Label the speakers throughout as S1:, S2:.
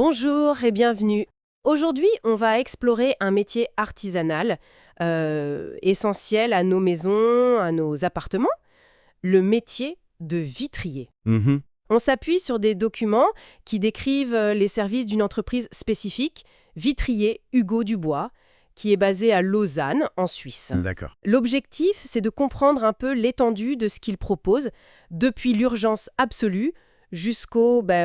S1: Bonjour et bienvenue. Aujourd'hui, on va explorer un métier artisanal essentiel à nos maisons, à nos appartements, le métier de vitrier.
S2: Mhm.
S1: On s'appuie sur des documents qui décrivent les services d'une entreprise spécifique, Vitrier Hugo Dubois, qui est basée à Lausanne, en Suisse.
S2: D'accord.
S1: L'objectif, c'est de comprendre un peu l'étendue de ce qu'il propose, depuis l'urgence absolue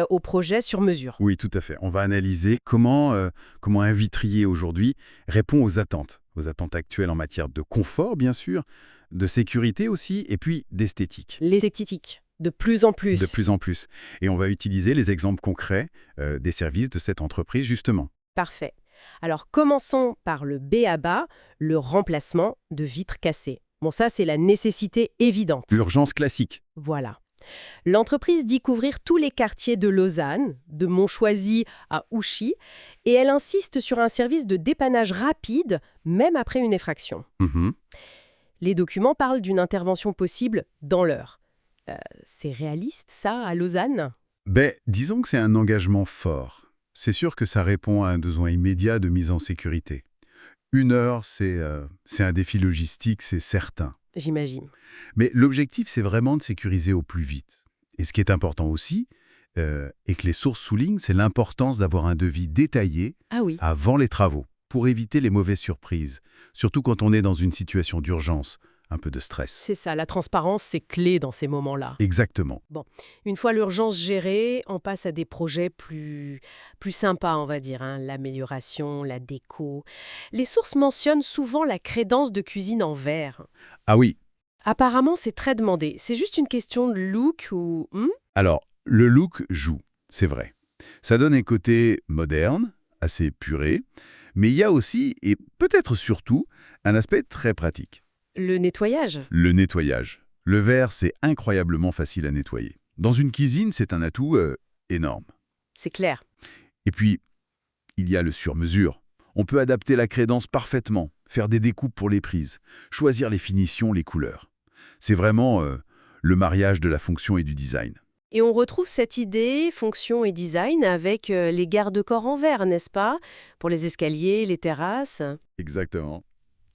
S1: au projet sur mesure.
S2: Oui, tout à fait. On va analyser comment un vitrier aujourd'hui répond aux attentes actuelles en matière de confort, bien sûr, de sécurité aussi, et puis d'esthétique.
S1: L'esthétique, de plus en plus.
S2: De plus en plus. Et on va utiliser les exemples concrets des services de cette entreprise, justement.
S1: Parfait. Alors commençons par le b.a.-ba, le remplacement de vitres cassées. Bon, ça, c'est la nécessité évidente.
S2: L'urgence classique.
S1: Voilà. L'entreprise dit couvrir tous les quartiers de Lausanne, de Montchoisy à Ouchy, et elle insiste sur un service de dépannage rapide, même après une effraction.
S2: Mhm.
S1: Les documents parlent d'une intervention possible dans l'heure. C'est réaliste, ça, à Lausanne?
S2: Disons que c'est un engagement fort. C'est sûr que ça répond à un besoin immédiat de mise en sécurité. 1 heure, c'est un défi logistique, c'est certain.
S1: J'imagine.
S2: Mais l'objectif, c'est vraiment de sécuriser au plus vite. Et ce qui est important aussi, et que les sources soulignent, c'est l'importance d'avoir un devis détaillé
S1: Ah oui.
S2: avant les travaux, pour éviter les mauvaises surprises, surtout quand on est dans une situation d'urgence, un peu de stress.
S1: C'est ça, la transparence, c'est clé dans ces moments-là.
S2: Exactement.
S1: Une fois l'urgence gérée, on passe à des projets plus sympas, on va dire, hein. L'amélioration, la déco. Les sources mentionnent souvent la crédence de cuisine en verre.
S2: Ah oui,
S1: Apparemment, c'est très demandé. C'est juste une question de look ou...
S2: alors, le look joue, c'est vrai. Ça donne un côté moderne, assez puré, mais il y a aussi, et peut-être surtout, un aspect très pratique.
S1: Le nettoyage.
S2: Le nettoyage. Le verre, c'est incroyablement facile à nettoyer. Dans une cuisine, c'est un atout énorme.
S1: C'est clair.
S2: Et puis, il y a le sur-mesure. On peut adapter la crédence parfaitement, faire des découpes pour les prises, choisir les finitions, les couleurs. C'est vraiment le mariage de la fonction et du design.
S1: Et on retrouve cette idée, fonction et design, avec les garde-corps en verre, n'est-ce pas? Pour les escaliers, les terrasses.
S2: Exactement.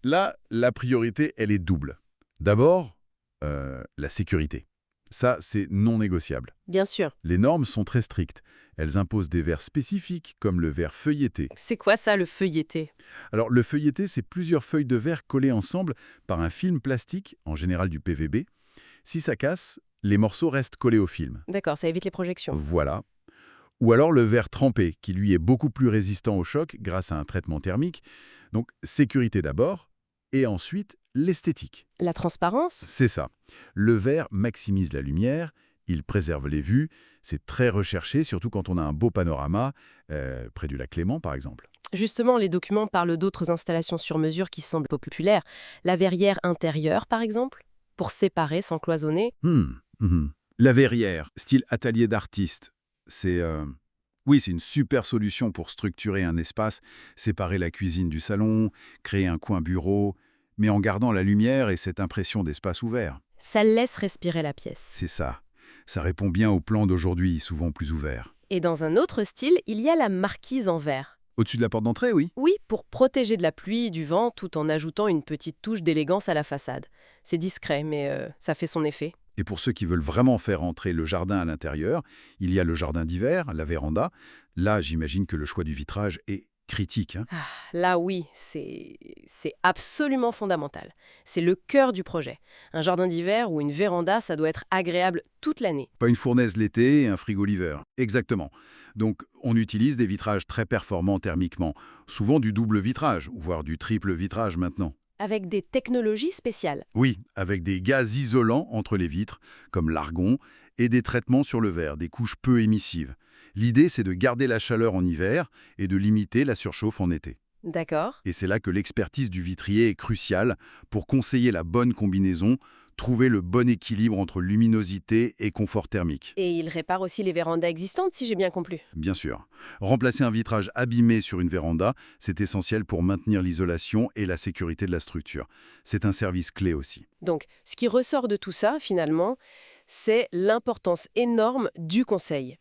S2: Là, la priorité, elle est double. D'abord, la sécurité. Ça, c'est non négociable.
S1: Bien sûr.
S2: Les normes sont très strictes. Elles imposent des verres spécifiques, comme le verre feuilleté.
S1: C'est quoi ça, le feuilleté?
S2: Alors, le feuilleté, c'est plusieurs feuilles de verre collées ensemble par un film plastique, en général du PVB. Si ça casse, les morceaux restent collés au film.
S1: D'accord, ça évite les projections.
S2: Voilà. Ou alors le verre trempé, qui lui est beaucoup plus résistant au choc grâce à un traitement thermique. Donc, sécurité d'abord, et ensuite, l'esthétique.
S1: La transparence?
S2: C'est ça. Le verre maximise la lumière, il préserve les vues, c'est très recherché, surtout quand on a un beau panorama, près du lac Léman par exemple.
S1: Justement, les documents parlent d'autres installations sur mesure qui semblent populaires. La verrière intérieure, par exemple, pour séparer sans cloisonner.
S2: La verrière, style atelier d'artiste, c'est... Oui, c'est une super solution pour structurer un espace, séparer la cuisine du salon, créer un coin bureau, mais en gardant la lumière et cette impression d'espace ouvert.
S1: Ça laisse respirer la pièce.
S2: C'est ça. Ça répond bien au plan d'aujourd'hui, souvent plus ouvert.
S1: Et dans un autre style, il y a la marquise en verre.
S2: Au-dessus de la porte d'entrée, oui.
S1: Oui, pour protéger de la pluie et du vent, tout en ajoutant une petite touche d'élégance à la façade. C'est discret, mais ça fait son effet.
S2: Et pour ceux qui veulent vraiment faire entrer le jardin à l'intérieur, il y a le jardin d'hiver, la véranda. Là, j'imagine que le choix du vitrage est critique.
S1: Ah, là, oui, c'est absolument fondamental. C'est le cœur du projet. Un jardin d'hiver ou une véranda, ça doit être agréable toute l'année.
S2: Pas une fournaise l'été et un frigo l'hiver. Exactement. Donc, on utilise des vitrages très performants thermiquement. Souvent du double vitrage, voire du triple vitrage maintenant.
S1: Avec des technologies spéciales.
S2: Oui, avec des gaz isolants entre les vitres, comme l'argon, et des traitements sur le verre, des couches peu émissives. L'idée, c'est de garder la chaleur en hiver et de limiter la surchauffe en été.
S1: D'accord.
S2: Et c'est là que l'expertise du vitrier est cruciale pour conseiller la bonne combinaison, trouver le bon équilibre entre luminosité et confort thermique.
S1: Et il répare aussi les vérandas existantes, si j'ai bien compris.
S2: Bien sûr. Remplacer un vitrage abîmé sur une véranda, c'est essentiel pour maintenir l'isolation et la sécurité de la structure. C'est un service clé aussi.
S1: Donc, ce qui ressort de tout ça, finalement, c'est l'importance énorme du conseil.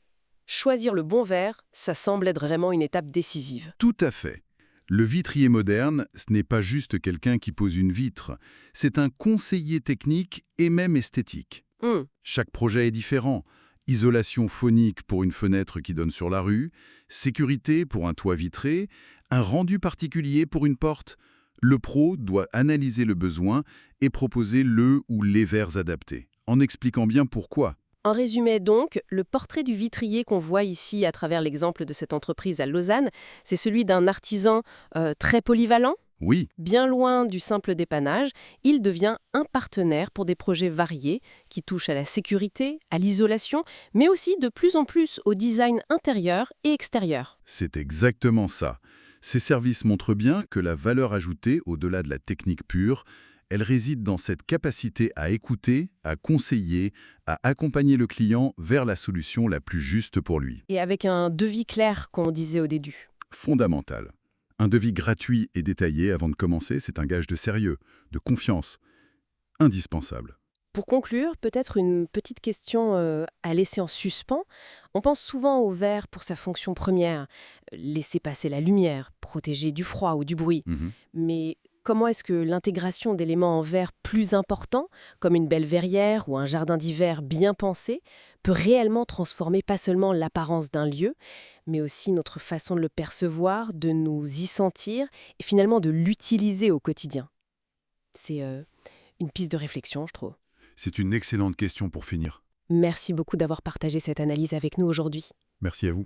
S1: Choisir le bon verre, ça semble être vraiment une étape décisive.
S2: Tout à fait. Le vitrier moderne, ce n'est pas juste quelqu'un qui pose une vitre, c'est un conseiller technique et même esthétique.
S1: Hmm.
S2: Chaque projet est différent. Isolation phonique pour une fenêtre qui donne sur la rue, sécurité pour un toit vitré, un rendu particulier pour une porte. Le pro doit analyser le besoin et proposer le ou les verres adaptés, en expliquant bien pourquoi.
S1: En résumé donc, le portrait du vitrier qu'on voit ici à travers l'exemple de cette entreprise à Lausanne, c'est celui d'un artisan très polyvalent.
S2: Oui,
S1: Bien loin du simple dépannage, il devient un partenaire pour des projets variés qui touchent à la sécurité, à l'isolation, mais aussi de plus en plus au design intérieur et extérieur.
S2: c'est exactement ça. Ces services montrent bien que la valeur ajoutée, au-delà de la technique pure, elle réside dans cette capacité à écouter, à conseiller, à accompagner le client vers la solution la plus juste pour lui.
S1: Et avec un devis clair, comme on disait au début.
S2: Fondamental. Un devis gratuit et détaillé avant de commencer, c'est un gage de sérieux, de confiance. Indispensable.
S1: Pour conclure, peut-être une petite question à laisser en suspens. On pense souvent au verre pour sa fonction première, laisser passer la lumière, protéger du froid ou du bruit.
S2: Mhm.
S1: Mais comment est-ce que l'intégration d'éléments en verre plus importants, comme une belle verrière ou un jardin d'hiver bien pensé, peut réellement transformer pas seulement l'apparence d'un lieu, mais aussi notre façon de le percevoir, de nous y sentir et finalement de l'utiliser au quotidien? C'est une piste de réflexion, je trouve.
S2: C'est une excellente question pour finir.
S1: Merci beaucoup d'avoir partagé cette analyse avec nous aujourd'hui.
S2: Merci à vous.